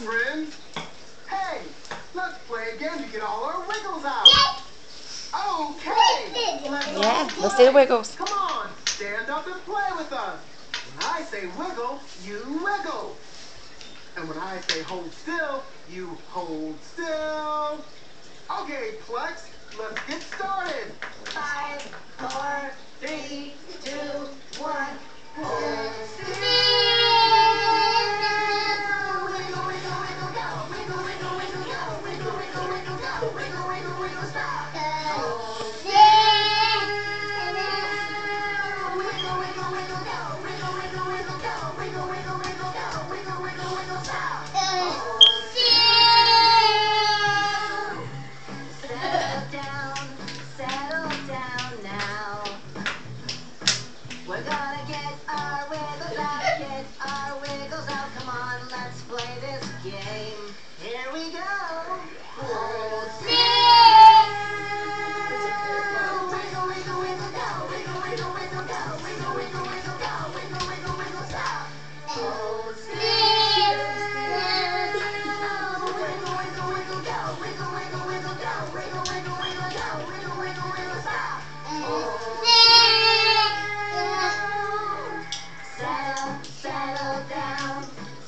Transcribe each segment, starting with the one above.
friends. Hey, let's play again to get all our wiggles out. Okay. Yeah, let's do the wiggles. Come on, stand up and play with us. When I say wiggle, you wiggle. And when I say hold still, you hold still. Okay, Plex, let's get started. 5, 4, 3, 2, 1. Hold still. Wiggle, wiggle, wiggle, go. Wiggle, wiggle, wiggle, go. Wiggle, wiggle, wiggle, go. Wiggle, wiggle, wiggle, stop. Hold still. Wiggle, wiggle, wiggle, go. Wiggle, wiggle, wiggle, go. Wiggle, wiggle, wiggle, go. Wiggle, wiggle, wiggle, stop. Hold still. Settle down now. We're gonna get our wiggles out, Come on, let's play this game. Here we go. Hold still. Wiggle, wiggle, wiggle, go. Wiggle, wiggle, wiggle, go. Wiggle, wiggle, wiggle, go. Wiggle, wiggle, wiggle, stop. Hold still. Wiggle, wiggle, wiggle, go. Wiggle, wiggle, wiggle, go. Wiggle, wiggle, wiggle, go. Wiggle, wiggle, wiggle, stop. Hold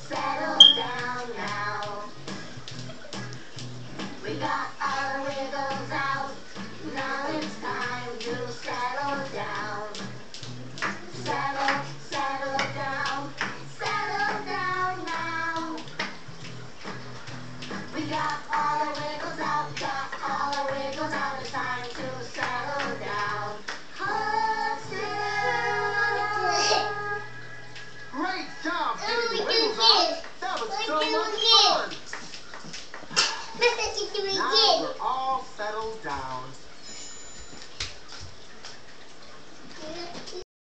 Settle down now. We got our wiggles out. Now it's time to settle down. Settle down now. We got our wiggles